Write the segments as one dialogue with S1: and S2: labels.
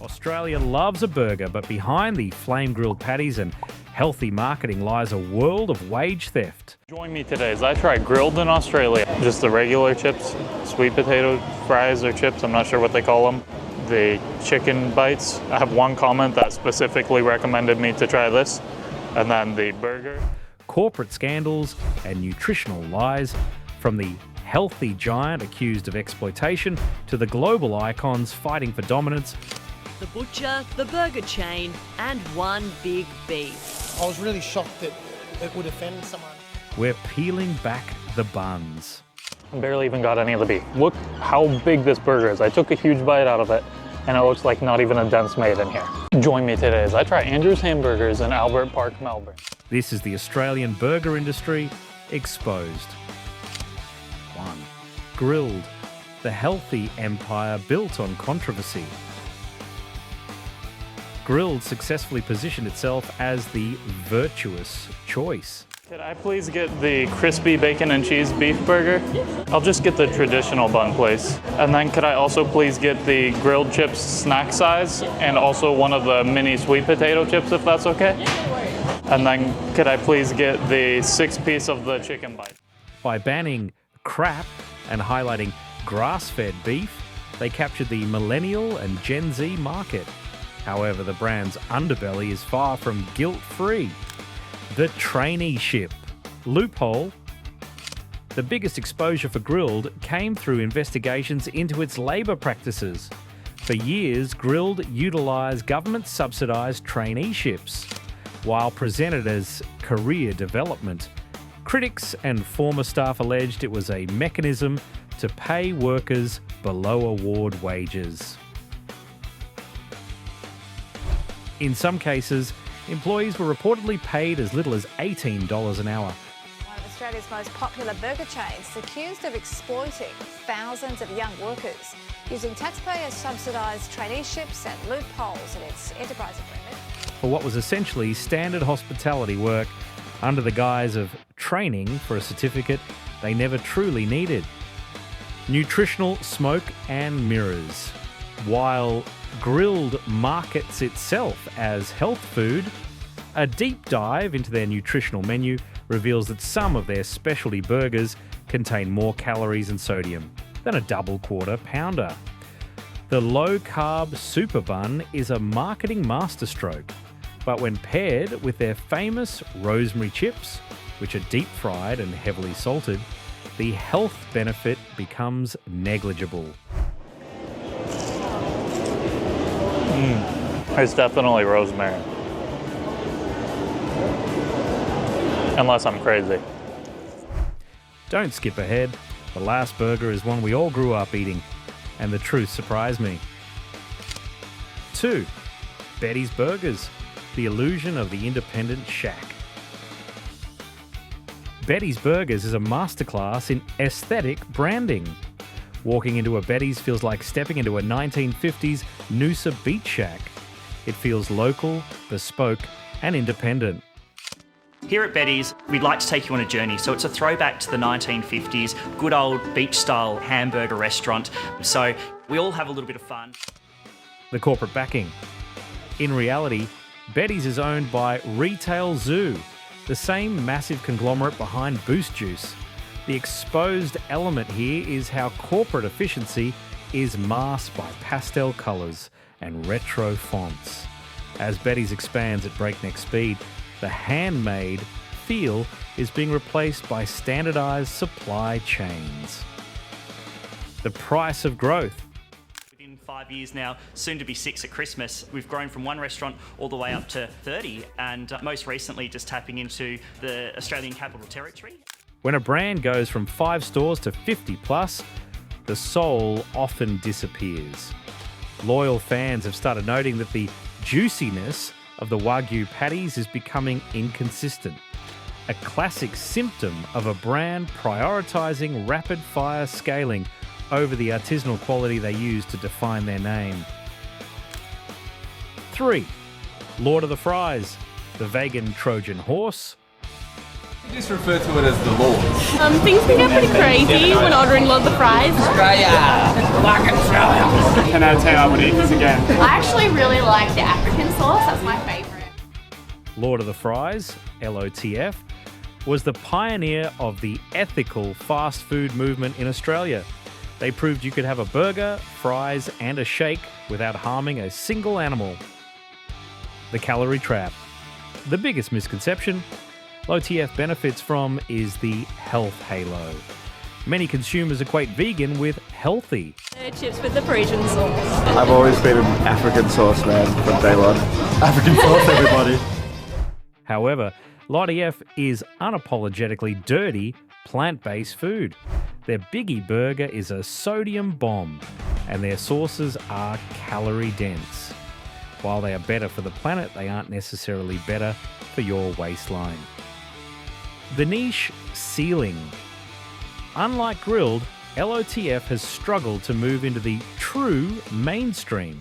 S1: Australia loves a burger, but behind the flame-grilled patties and healthy marketing lies a world of wage theft.
S2: Join me today as I try grilled in Australia. Just the regular chips, sweet potato fries or chips, I'm not sure what they call them. The chicken bites. I have one comment that specifically recommended me to try this. And then the burger.
S1: Corporate scandals and nutritional lies, from the healthy giant accused of exploitation to the global icons fighting for dominance.
S3: The butcher, the burger chain, and one big beef.
S4: I was really shocked that it would offend someone.
S1: We're peeling back the buns.
S2: I barely even got any of the beef. Look how big this burger is. I took a huge bite out of it, and it looks like not even a dent's made in here. Join me today as I try Andrew's Hamburgers in Albert Park, Melbourne.
S1: This is the Australian burger industry exposed. 1. Grilled, the healthy empire built on controversy. Grilled successfully positioned itself as the virtuous choice.
S2: Could I please get the crispy bacon and cheese beef burger? I'll just get the traditional bun, please. And then could I also please get the grilled chips snack size and also one of the mini sweet potato chips, if that's okay? And then could I please get the 6-piece of the chicken bite?
S1: By banning crap and highlighting grass-fed beef, they captured the millennial and Gen Z market. However, the brand's underbelly is far from guilt-free. The traineeship loophole. The biggest exposure for grilled came through investigations into its labour practices. For years, grilled utilised government-subsidised traineeships. While presented as career development, critics and former staff alleged it was a mechanism to pay workers below award wages. In some cases, employees were reportedly paid as little as $18 an hour.
S5: One of Australia's most popular burger chains is accused of exploiting thousands of young workers using taxpayer-subsidised traineeships and loopholes in its enterprise agreement.
S1: For what was essentially standard hospitality work under the guise of training for a certificate they never truly needed. Nutritional smoke and mirrors. While grilled markets itself as health food, a deep dive into their nutritional menu reveals that some of their specialty burgers contain more calories and sodium than a double quarter pounder. The low-carb super bun is a marketing masterstroke, but when paired with their famous rosemary chips, which are deep fried and heavily salted, the health benefit becomes negligible.
S2: It's definitely rosemary. Unless I'm crazy.
S1: Don't skip ahead. The last burger is one we all grew up eating, and the truth surprised me. 2. Betty's Burgers, the illusion of the independent shack. Betty's Burgers is a masterclass in aesthetic branding. Walking into a Betty's feels like stepping into a 1950s Noosa beach shack. It feels local, bespoke, and independent.
S6: Here at Betty's, we'd like to take you on a journey. So it's a throwback to the 1950s, good old beach-style hamburger restaurant. So we all have a little bit of fun.
S1: The corporate backing. In reality, Betty's is owned by Retail Zoo, the same massive conglomerate behind Boost Juice. The exposed element here is how corporate efficiency is masked by pastel colours and retro fonts. As Betty's expands at breakneck speed, the handmade feel is being replaced by standardised supply chains. The price of growth.
S6: Within 5 years now, soon to be 6 at Christmas, we've grown from one restaurant all the way up to 30, and most recently just tapping into the Australian Capital Territory.
S1: When a brand goes from 5 stores to 50 plus, the soul often disappears. Loyal fans have started noting that the juiciness of the Wagyu patties is becoming inconsistent. a classic symptom of a brand prioritising rapid-fire scaling over the artisanal quality they use to define their name. 3. Lord of the Fries, the vegan Trojan horse.
S7: Just refer to it as the Lord.
S8: Things can get pretty crazy when ordering lots of fries.
S7: Australia! Like Australia!
S2: 10 out of 10, I would eat this again.
S8: I actually really like the African sauce, that's my favourite.
S1: Lord of the Fries, LOTF, was the pioneer of the ethical fast food movement in Australia. They proved you could have a burger, fries, and a shake without harming a single animal. The calorie trap. The biggest misconception LOTF benefits from is the health halo. Many consumers equate vegan with healthy.
S3: Chips with the Parisian sauce.
S9: I've always been an African sauce man from day one. African sauce, everybody.
S1: However, LOTF is unapologetically dirty, plant-based food. Their Biggie Burger is a sodium bomb, and their sauces are calorie-dense. While they are better for the planet, they aren't necessarily better for your waistline. The niche ceiling. Unlike grilled, LOTF has struggled to move into the true mainstream.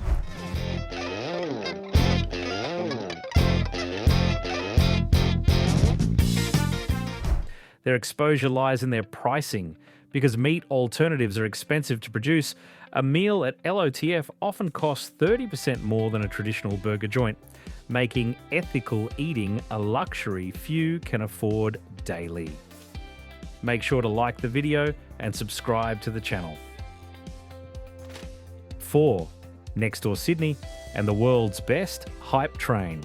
S1: Their exposure lies in their pricing. Because meat alternatives are expensive to produce, a meal at LOTF often costs 30% more than a traditional burger joint, making ethical eating a luxury few can afford daily. Make sure to like the video and subscribe to the channel. 4. Next door Sydney and the world's best hype train.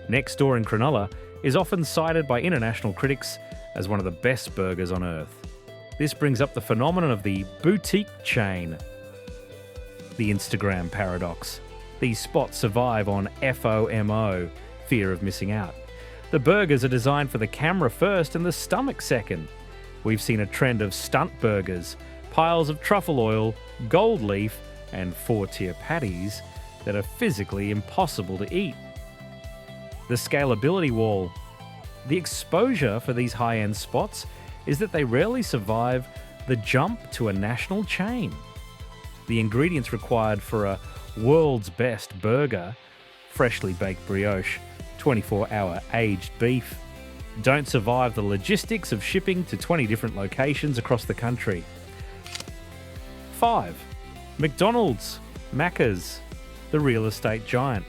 S1: Next door in Cronulla is often cited by international critics as one of the best burgers on earth. This brings up the phenomenon of the boutique chain. The Instagram paradox. These spots survive on FOMO, fear of missing out. The burgers are designed for the camera first and the stomach second. We've seen a trend of stunt burgers, piles of truffle oil, gold leaf, and 4-tier patties that are physically impossible to eat. The scalability wall. The exposure for these high-end spots is that they rarely survive the jump to a national chain. The ingredients required for a world's best burger, freshly baked brioche, 24-hour aged beef, don't survive the logistics of shipping to 20 different locations across the country. 5. McDonald's, Macca's, the real estate giant.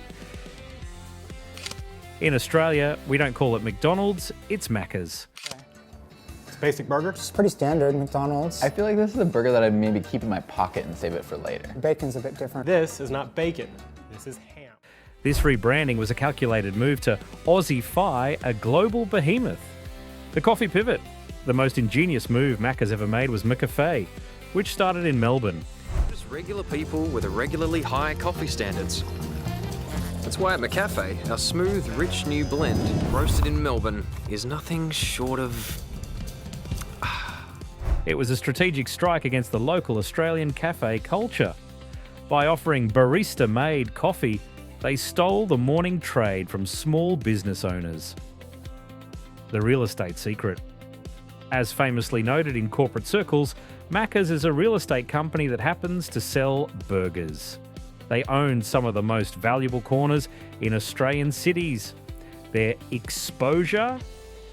S1: In Australia, we don't call it McDonald's, it's Macca's.
S4: It's a basic burger.
S10: It's pretty standard, McDonald's.
S7: I feel like this is a burger that I'd maybe keep in my pocket and save it for later.
S10: Bacon's a bit different.
S4: This is not bacon. This is ham.
S1: This rebranding was a calculated move to Aussie-fy a global behemoth. The coffee pivot. The most ingenious move Macca's ever made was McCafe, which started in Melbourne.
S11: Just regular people with irregularly high coffee standards. That's why at McCafe, our smooth, rich new blend, roasted in Melbourne, is nothing short of...
S1: It was a strategic strike against the local Australian cafe culture. By offering barista-made coffee, they stole the morning trade from small business owners. The real estate secret. As famously noted in corporate circles, Macca's is a real estate company that happens to sell burgers. They own some of the most valuable corners in Australian cities. Their exposure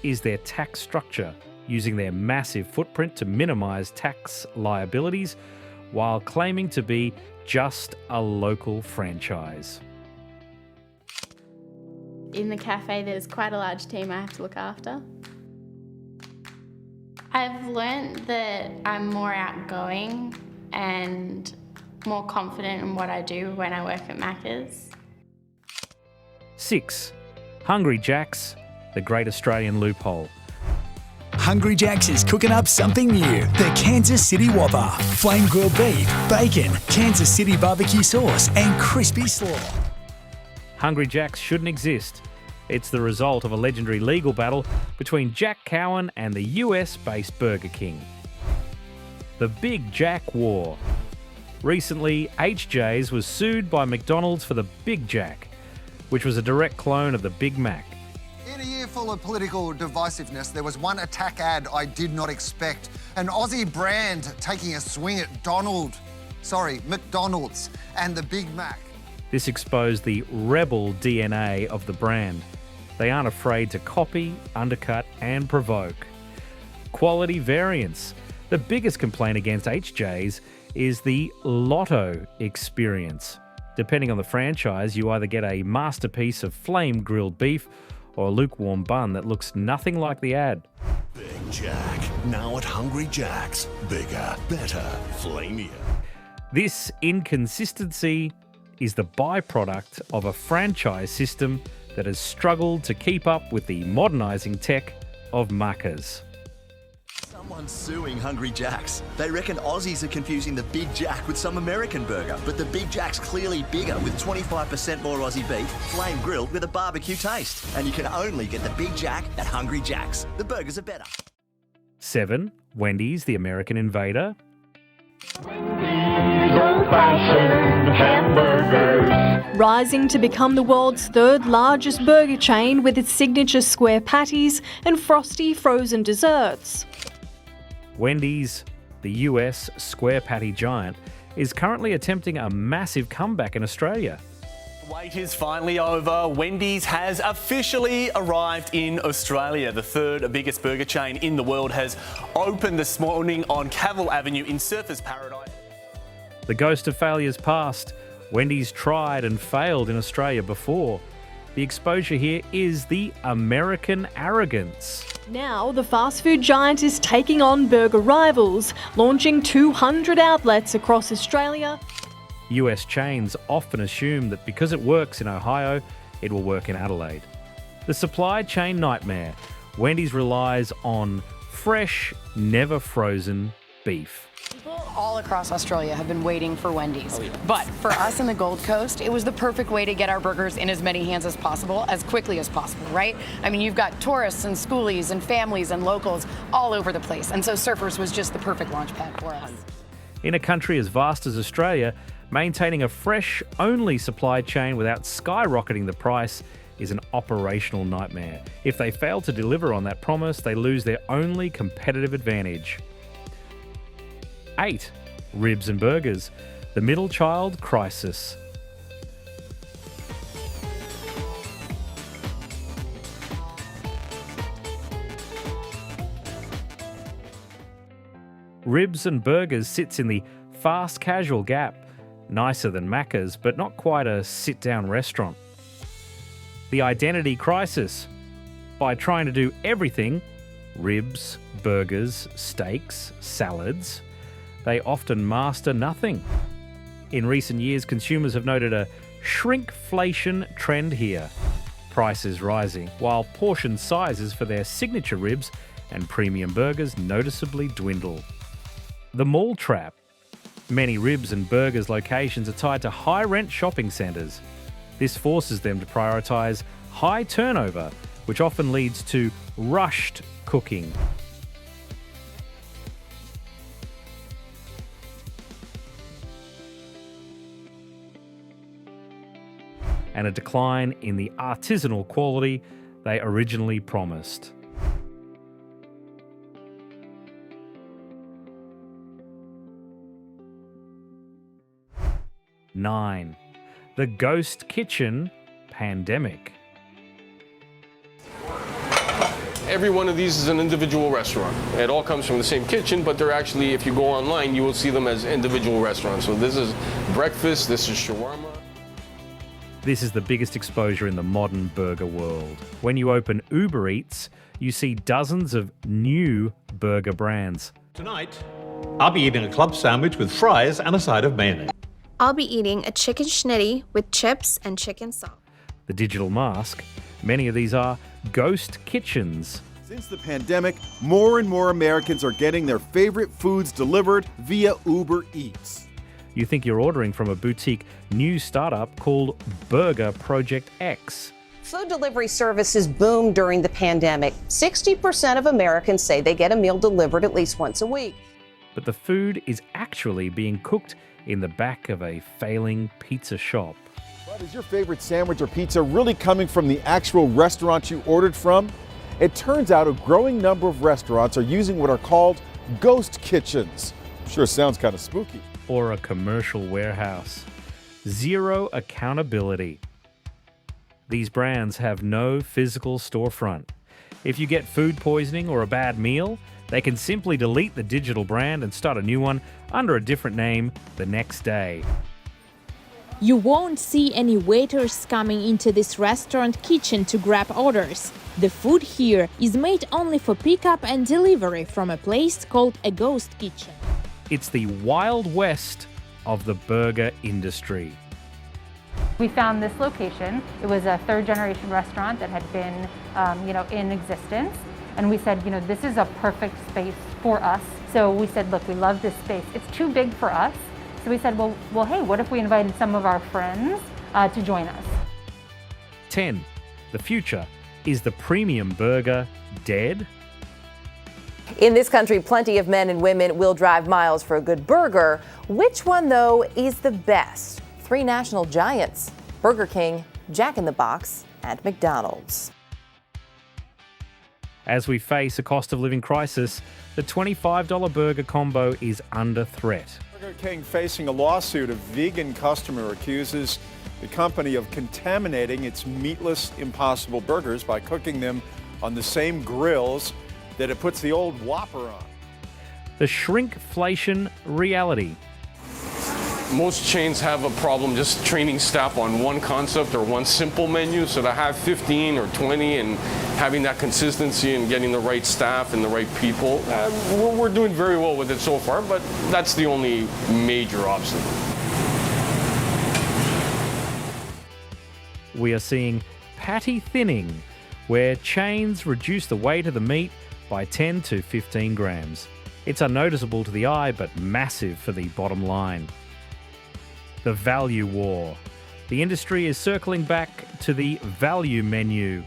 S1: is their tax structure, using their massive footprint to minimise tax liabilities while claiming to be just a local franchise.
S8: In the cafe, there's quite a large team I have to look after. I've learned that I'm more outgoing and more confident in what I do when I work at Macca's.
S1: 6. Hungry Jack's, the great Australian loophole.
S12: Hungry Jack's is cooking up something new. The Kansas City Whopper. Flame grilled beef, bacon, Kansas City barbecue sauce, and crispy slaw.
S1: Hungry Jack's shouldn't exist. It's the result of a legendary legal battle between Jack Cowan and the US-based Burger King. The Big Jack War. Recently, HJ's was sued by McDonald's for the Big Jack, which was a direct clone of the Big Mac.
S13: In a year Fearful of political divisiveness, there was one attack ad I did not expect. An Aussie brand taking a swing at McDonald's and the Big Mac.
S1: This exposed the rebel DNA of the brand. They aren't afraid to copy, undercut, and provoke. Quality variance. The biggest complaint against HJ's is the Lotto experience. Depending on the franchise, you either get a masterpiece of flame-grilled beef or a lukewarm bun that looks nothing like the ad.
S14: Big Jack, now at Hungry Jack's. Bigger, better, flamier.
S1: This inconsistency is the byproduct of a franchise system that has struggled to keep up with the modernising tech of Macca's.
S15: Someone's suing Hungry Jack's. They reckon Aussies are confusing the Big Jack with some American burger, but the Big Jack's clearly bigger with 25% more Aussie beef, flame grilled with a barbecue taste. And you can only get the Big Jack at Hungry Jack's. The burgers are better.
S1: 7. Wendy's, the American invader.
S16: Rising to become the world's third largest burger chain with its signature square patties and frosty frozen desserts.
S1: Wendy's, the US square patty giant, is currently attempting a massive comeback in Australia.
S17: Wait is finally over. Wendy's has officially arrived in Australia. The third biggest burger chain in the world has opened this morning on Cavill Avenue in Surfers Paradise.
S1: The ghost of failure's past. Wendy's tried and failed in Australia before. The exposure here is the American arrogance.
S16: Now the fast food giant is taking on burger rivals, launching 200 outlets across Australia.
S1: US chains often assume that because it works in Ohio, it will work in Adelaide. The supply chain nightmare. Wendy's relies on fresh, never frozen beef.
S18: People all across Australia have been waiting for Wendy's. But for us in the Gold Coast, it was the perfect way to get our burgers in as many hands as possible, as quickly as possible, right? I mean, you've got tourists and schoolies and families and locals all over the place. And so Surfers was just the perfect launch pad for us.
S1: In a country as vast as Australia, maintaining a fresh-only supply chain without skyrocketing the price is an operational nightmare. If they fail to deliver on that promise, they lose their only competitive advantage. 8. Ribs and burgers. The middle child crisis. Ribs and burgers sits in the fast casual gap. Nicer than Macca's, but not quite a sit-down restaurant. The identity crisis. By trying to do everything, ribs, burgers, steaks, salads, they often master nothing. In recent years, consumers have noted a shrinkflation trend here. Prices rising, while portion sizes for their signature ribs and premium burgers noticeably dwindle. The mall trap. Many ribs and burgers locations are tied to high-rent shopping centres. This forces them to prioritise high turnover, which often leads to rushed cooking. And a decline in the artisanal quality they originally promised. Nine. The ghost kitchen pandemic.
S19: Every one of these is an individual restaurant. It all comes from the same kitchen, but they're actually, if you go online, you will see them as individual restaurants. So this is breakfast, this is shawarma.
S1: This is the biggest exposure in the modern burger world. When you open Uber Eats, you see dozens of new burger brands.
S20: Tonight, I'll be eating a club sandwich with fries and a side of mayonnaise.
S21: I'll be eating a chicken schnitty with chips and chicken salt.
S1: The digital mask. Many of these are ghost kitchens.
S9: Since the pandemic, more and more Americans are getting their favorite foods delivered via Uber Eats.
S1: You think you're ordering from a boutique new startup called Burger Project X.
S22: Food delivery services boomed during the pandemic. 60% of Americans say they get a meal delivered at least once a week.
S1: But the food is actually being cooked in the back of a failing pizza shop.
S9: But is your favorite sandwich or pizza really coming from the actual restaurant you ordered from? It turns out a growing number of restaurants are using what are called ghost kitchens. Sure sounds kind of spooky.
S1: Or a commercial warehouse. Zero accountability. These brands have no physical storefront. If you get food poisoning or a bad meal, they can simply delete the digital brand and start a new one under a different name the next day.
S5: You won't see any waiters coming into this restaurant kitchen to grab orders. The food here is made only for pickup and delivery from a place called a ghost kitchen.
S1: It's the Wild West of the burger industry.
S6: We found this location. It was a third-generation restaurant that had been, in existence. And we said, this is a perfect space for us. So we said, look, we love this space. It's too big for us. So we said, well, hey, what if we invited some of our friends to join us?
S1: 10. The future. Is the premium burger dead?
S23: In this country, plenty of men and women will drive miles for a good burger. Which one, though, is the best? 3 national giants: Burger King, Jack in the Box, and McDonald's.
S1: As we face a cost of living crisis, the $25 burger combo is under threat.
S24: Burger King facing a lawsuit. A vegan customer accuses the company of contaminating its meatless Impossible burgers by cooking them on the same grills that it puts the old Whopper on.
S1: The shrinkflation reality.
S19: Most chains have a problem just training staff on one concept or one simple menu, so to have 15 or 20 and having that consistency and getting the right staff and the right people, we're doing very well with it so far, but that's the only major obstacle.
S1: We are seeing patty thinning, where chains reduce the weight of the meat by 10 to 15 grams. It's unnoticeable to the eye, but massive for the bottom line. The value war. The industry is circling back to the value menu.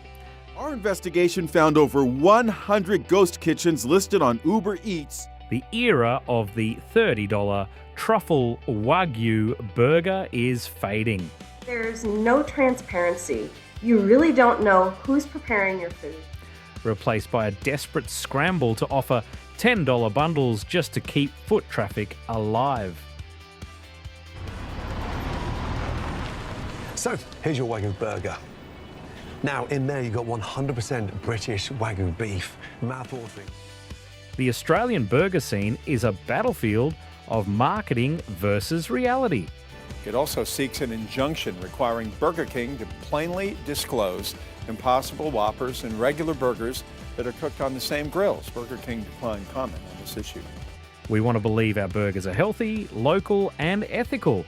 S9: Our investigation found over 100 ghost kitchens listed on Uber Eats.
S1: The era of the $30 truffle Wagyu burger is fading.
S25: There's no transparency. You really don't know who's preparing your food.
S1: Replaced by a desperate scramble to offer $10 bundles just to keep foot traffic alive.
S26: So, here's your Wagyu burger. Now, in there you've got 100% British Wagyu beef, mouth-watering.
S1: The Australian burger scene is a battlefield of marketing versus reality.
S24: It also seeks an injunction requiring Burger King to plainly disclose Impossible Whoppers and regular burgers that are cooked on the same grills. Burger King declined comment on this issue.
S1: We want to believe our burgers are healthy, local, and ethical,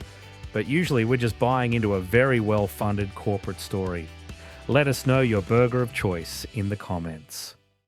S1: but usually we're just buying into a very well-funded corporate story. Let us know your burger of choice in the comments.